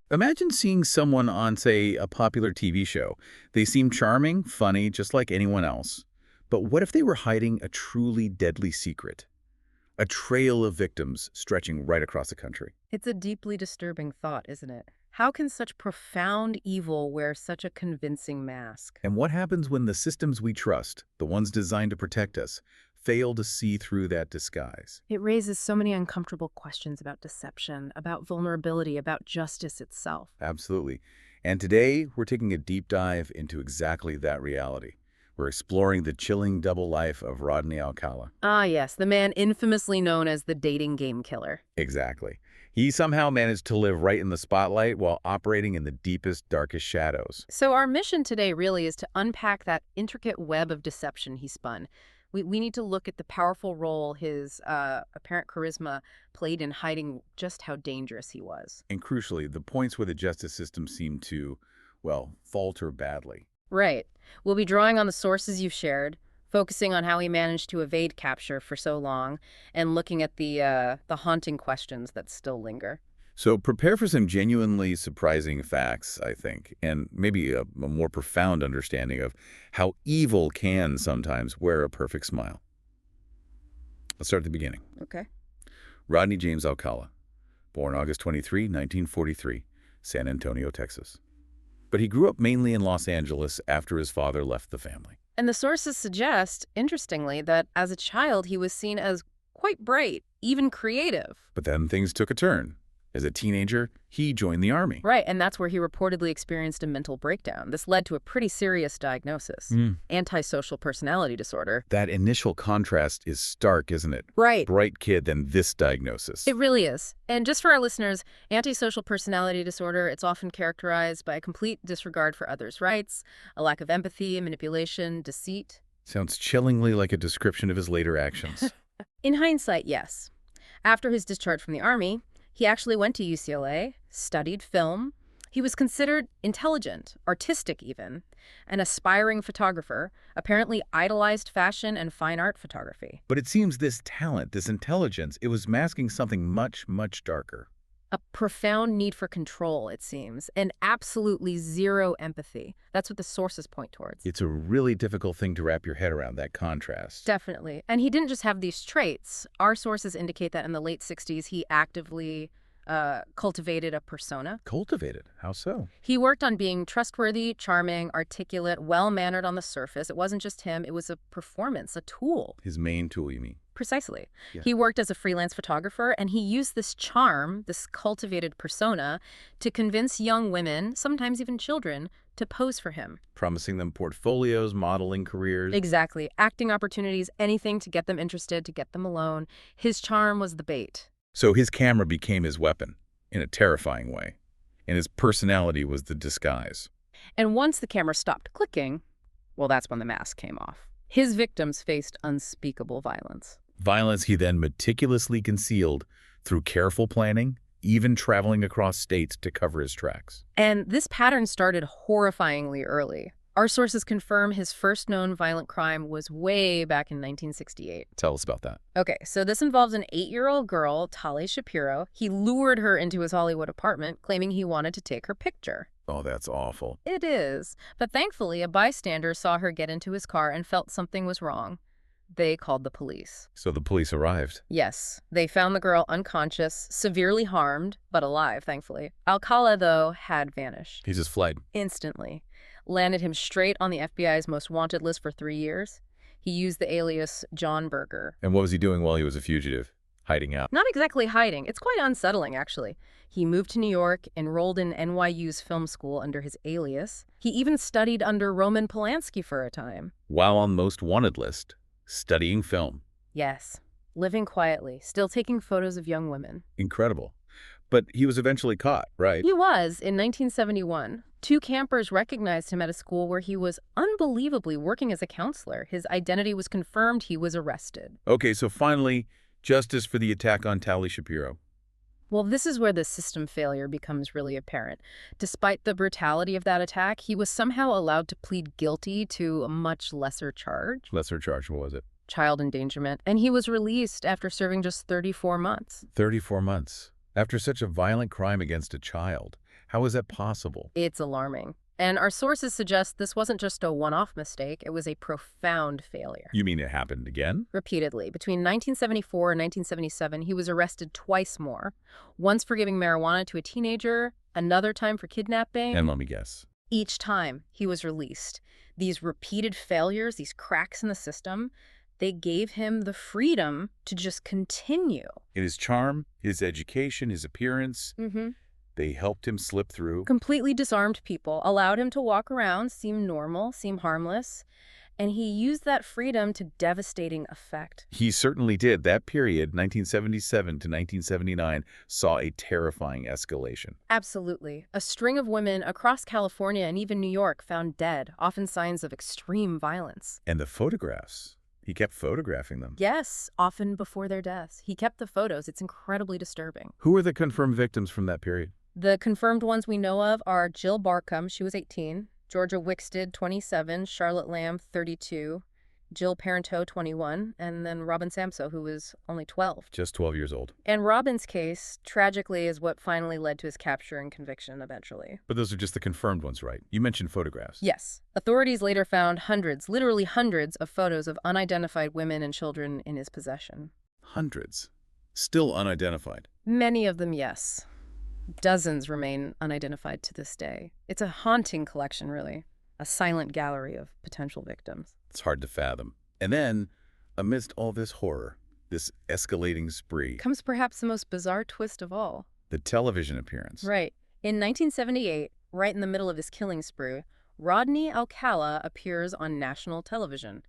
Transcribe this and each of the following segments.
Imagine seeing someone on, say, a popular TV show. They seem charming, funny, just like anyone else. But what if they were hiding a truly deadly secret? A trail of victims stretching right across the country. It's a deeply disturbing thought, isn't it? How can such profound evil wear such a convincing mask? And what happens when the systems we trust, the ones designed to protect us, fail to see through that disguise? It raises so many uncomfortable questions about deception, about vulnerability, about justice itself. Absolutely. And today, we're taking a deep dive into exactly that reality. We're exploring the chilling double life of Rodney Alcala. Ah, yes, the man infamously known as the dating game killer. Exactly. He somehow managed to live right in the spotlight while operating in the deepest, darkest shadows. So, our mission today really is to unpack that intricate web of deception he spun. We need to look at the powerful role his apparent charisma played in hiding just how dangerous he was. And crucially, the points where the justice system seemed to, well, falter badly. Right. We'll be drawing on the sources you've shared, focusing on how he managed to evade capture for so long, and looking at the haunting questions that still linger. So prepare for some genuinely surprising facts, I think, and maybe a more profound understanding of how evil can sometimes wear a perfect smile. Let's start at the beginning. Okay. Rodney James Alcala, born August 23, 1943, San Antonio, Texas. But he grew up mainly in Los Angeles after his father left the family. And the sources suggest, interestingly, that as a child he was seen as quite bright, even creative. But then things took a turn. As a teenager, he joined the Army. Right, and that's where he reportedly experienced a mental breakdown. This led to a pretty serious diagnosis, antisocial personality disorder. That initial contrast is stark, isn't it? Right. Bright kid, then this diagnosis. It really is. And just for our listeners, antisocial personality disorder, it's often characterized by a complete disregard for others' rights, a lack of empathy, manipulation, deceit. Sounds chillingly like a description of his later actions. In hindsight, yes. After his discharge from the Army, he actually went to UCLA, studied film. He was considered intelligent, artistic even, an aspiring photographer, apparently idolized fashion and fine art photography. But it seems this talent, this intelligence, it was masking something much, much darker. A profound need for control, it seems, and absolutely zero empathy. That's what the sources point towards. It's a really difficult thing to wrap your head around, that contrast. Definitely. And he didn't just have these traits. Our sources indicate that in the late 60s, he actively cultivated a persona. Cultivated? How so? He worked on being trustworthy, charming, articulate, well-mannered on the surface. It wasn't just him. It was a performance, a tool. His main tool, you mean? Precisely. Yeah. He worked as a freelance photographer, and he used this charm, this cultivated persona, to convince young women, sometimes even children, to pose for him. Promising them portfolios, modeling careers. Exactly. Acting opportunities, anything to get them interested, to get them alone. His charm was the bait. So his camera became his weapon, in a terrifying way. And his personality was the disguise. And once the camera stopped clicking, well, that's when the mask came off. His victims faced unspeakable violence. Violence he then meticulously concealed through careful planning, even traveling across states to cover his tracks. And this pattern started horrifyingly early. Our sources confirm his first known violent crime was way back in 1968. Tell us about that. Okay, so this involves an 8-year-old girl, Tali Shapiro. He lured her into his Hollywood apartment, claiming he wanted to take her picture. Oh, that's awful. It is. But thankfully, a bystander saw her get into his car and felt something was wrong. They called the police. So the police arrived. Yes, they found the girl unconscious, severely harmed, but alive, thankfully. Alcala, though, had vanished. He just fled. Instantly. Landed him straight on the FBI's most wanted list for 3 years. He used the alias John Berger. And what was he doing while he was a fugitive? Hiding out. Not exactly hiding. It's quite unsettling, actually. He moved to New York, enrolled in NYU's film school under his alias. He even studied under Roman Polanski for a time. While on most wanted list, studying film. Yes. Living quietly, still taking photos of young women. Incredible. But he was eventually caught, right? He was, in 1971. 2 campers recognized him at a school where he was unbelievably working as a counselor. His identity was confirmed. He was arrested. Okay, so finally, justice for the attack on Tali Shapiro. Well, this is where the system failure becomes really apparent. Despite the brutality of that attack, he was somehow allowed to plead guilty to a much lesser charge. Lesser charge, what was it? Child endangerment. And he was released after serving just 34 months. 34 months. After such a violent crime against a child, How is that possible? It's alarming. And our sources suggest this wasn't just a one-off mistake, it was a profound failure. You mean it happened again? Repeatedly. Between 1974 and 1977, he was arrested twice more. Once for giving marijuana to a teenager, another time for kidnapping. And let me guess. Each time he was released. These repeated failures, these cracks in the system, they gave him the freedom to just continue. In his charm, his education, his appearance, they helped him slip through. Completely disarmed people, allowed him to walk around, seem normal, seem harmless, and he used that freedom to devastating effect. He certainly did. That period, 1977 to 1979, saw a terrifying escalation. Absolutely. A string of women across California and even New York found dead, often signs of extreme violence. And the photographs. He kept photographing them. Yes, often before their deaths. He kept the photos. It's incredibly disturbing. Who are the confirmed victims from that period? The confirmed ones we know of are Jill Barcombe, she was 18, Georgia Wixted, 27, Charlotte Lamb, 32, Jill Parenteau, 21, and then Robin Samso, who was only 12. Just 12 years old. And Robin's case, tragically, is what finally led to his capture and conviction eventually. But those are just the confirmed ones, right? You mentioned photographs. Yes. Authorities later found hundreds, literally hundreds, of photos of unidentified women and children in his possession. Hundreds. Still unidentified. Many of them, yes. Dozens remain unidentified to this day. It's a haunting collection, really. A silent gallery of potential victims. It's hard to fathom. And then, amidst all this horror, this escalating spree, Comes perhaps the most bizarre twist of all. the television appearance. Right. In 1978, right in the middle of his killing spree, Rodney Alcala appears on national television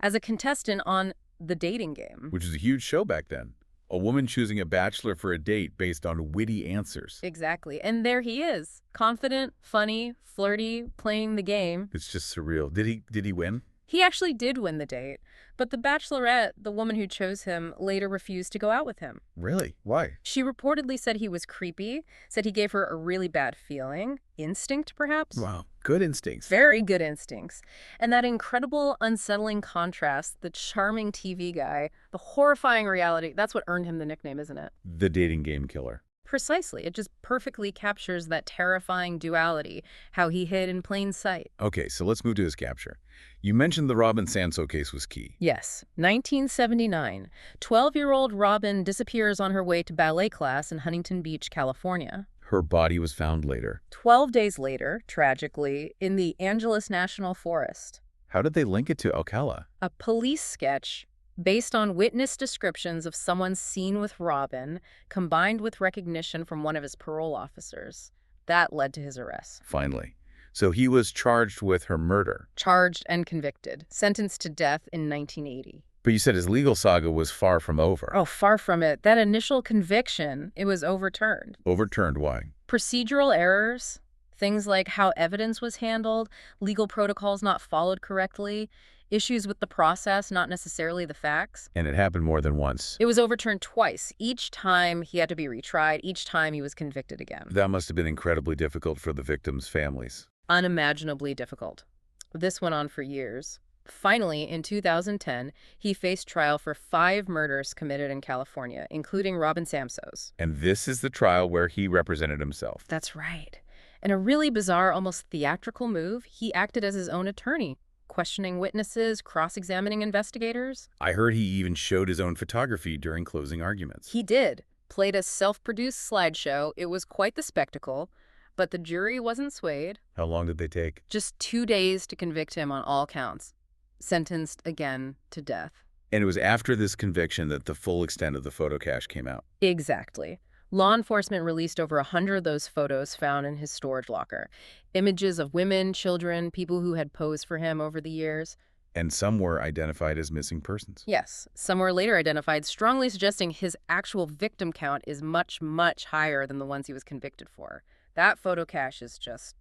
as a contestant on The Dating Game. Which was a huge show back then. A woman choosing a bachelor for a date based on witty answers. Exactly. And there he is, confident, funny, flirty, playing the game. It's just surreal. Did he win? He actually did win the date, but the bachelorette, the woman who chose him, later refused to go out with him. Really? Why? She reportedly said he was creepy, said he gave her a really bad feeling. Instinct, perhaps? Wow. Good instincts. Very good instincts. And that incredible, unsettling contrast, the charming TV guy, the horrifying reality, that's what earned him the nickname, isn't it? The dating game killer. Precisely. It just perfectly captures that terrifying duality, how he hid in plain sight. Okay, so let's move to his capture. You mentioned the Robin Samso case was key. Yes, 1979. 12-year-old Robin disappears on her way to ballet class in Huntington Beach, California. Her body was found later. 12 days later, tragically, in the Angeles National Forest. How did they link it to Alcala? A police sketch based on witness descriptions of someone seen with Robin, combined with recognition from one of his parole officers. That led to his arrest. Finally. So he was charged with her murder. Charged and convicted, sentenced to death in 1980. But you said his legal saga was far from over. Oh, far from it. That initial conviction, it was overturned. Overturned, why? Procedural errors, things like how evidence was handled, legal protocols not followed correctly, issues with the process, not necessarily the facts. And it happened more than once. It was overturned twice. Each time he had to be retried. Each time he was convicted again. That must have been incredibly difficult for the victims' families. Unimaginably difficult. This went on for years. Finally, in 2010, he faced trial for 5 murders committed in California, including Robin Samso's. And this is the trial where he represented himself. That's right. In a really bizarre, almost theatrical move, he acted as his own attorney, questioning witnesses, cross-examining investigators. I heard he even showed his own photography during closing arguments. He did. Played a self-produced slideshow. It was quite the spectacle, but the jury wasn't swayed. How long did they take? Just 2 days to convict him on all counts. Sentenced again to death. And it was after this conviction that the full extent of the photo cache came out. Exactly. Law enforcement released over 100 of those photos found in his storage locker. Images of women, children, people who had posed for him over the years. And some were identified as missing persons. Yes, some were later identified, strongly suggesting his actual victim count is much, much higher than the ones he was convicted for. That photo cache is just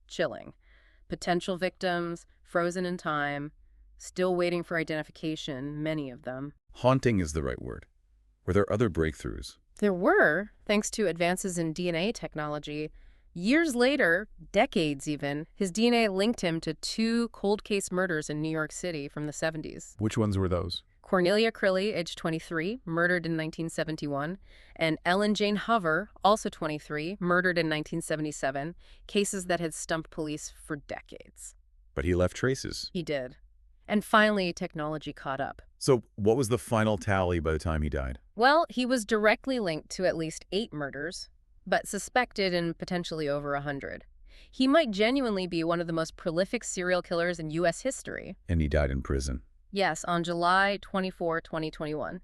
chilling. Potential victims, frozen in time, still waiting for identification, many of them. Haunting is the right word. Were there other breakthroughs? There were, thanks to advances in DNA technology. Years later, decades even, his DNA linked him to two cold case murders in New York City from the 70s. Which ones were those? Cornelia Crilly, age 23, murdered in 1971, and Ellen Jane Hover, also 23, murdered in 1977, cases that had stumped police for decades. But he left traces. He did. And finally, technology caught up. So what was the final tally by the time he died? Well, he was directly linked to at least 8 murders, but suspected in potentially over 100. He might genuinely be one of the most prolific serial killers in U.S. history. And he died in prison. Yes, on July 24, 2021.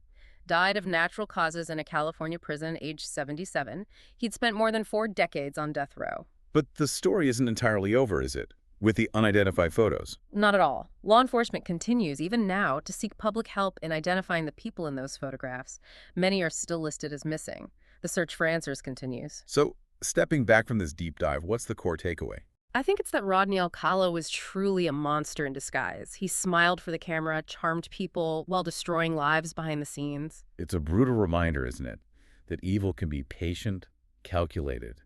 Died of natural causes in a California prison, age 77. He'd spent more than 4 decades on death row. But the story isn't entirely over, is it? With the unidentified photos. Not at all. Law enforcement continues, even now, to seek public help in identifying the people in those photographs. Many are still listed as missing. The search for answers continues. So, stepping back from this deep dive, what's the core takeaway? I think it's that Rodney Alcala was truly a monster in disguise. He smiled for the camera, charmed people, while destroying lives behind the scenes. It's a brutal reminder, isn't it? That evil can be patient, calculated,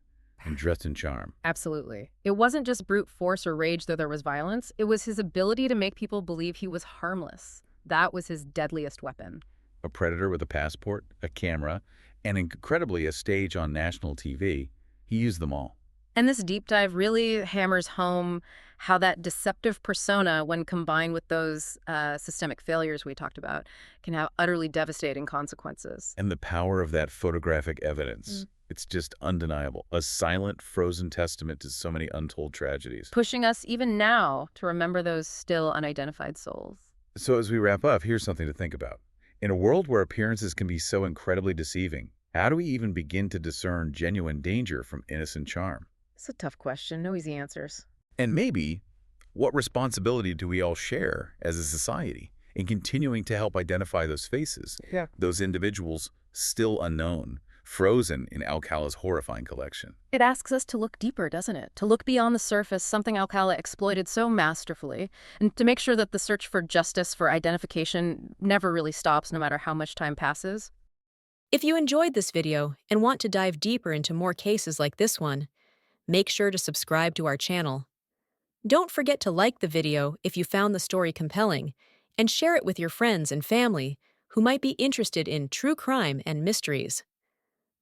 and dressed in charm. Absolutely. It wasn't just brute force or rage, though there was violence. It was his ability to make people believe he was harmless. That was his deadliest weapon. A predator with a passport, a camera, and incredibly a stage on national TV. He used them all. And this deep dive really hammers home how that deceptive persona, when combined with those systemic failures we talked about, can have utterly devastating consequences. And the power of that photographic evidence. It's just undeniable. A silent, frozen testament to so many untold tragedies. Pushing us even now to remember those still unidentified souls. So as we wrap up, here's something to think about. In a world where appearances can be so incredibly deceiving, how do we even begin to discern genuine danger from innocent charm? It's a tough question. No easy answers. And maybe, what responsibility do we all share as a society in continuing to help identify those faces, those individuals still unknown, frozen in Alcala's horrifying collection? It asks us to look deeper, doesn't it? To look beyond the surface, something Alcala exploited so masterfully, and to make sure that the search for justice, for identification, never really stops no matter how much time passes. If you enjoyed this video and want to dive deeper into more cases like this one, make sure to subscribe to our channel. Don't forget to like the video if you found the story compelling, and share it with your friends and family who might be interested in true crime and mysteries.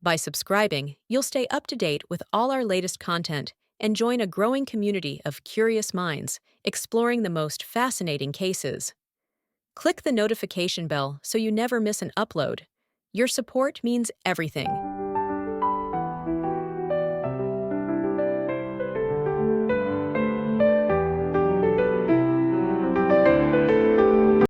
By subscribing, you'll stay up to date with all our latest content and join a growing community of curious minds exploring the most fascinating cases. Click the notification bell so you never miss an upload. Your support means everything.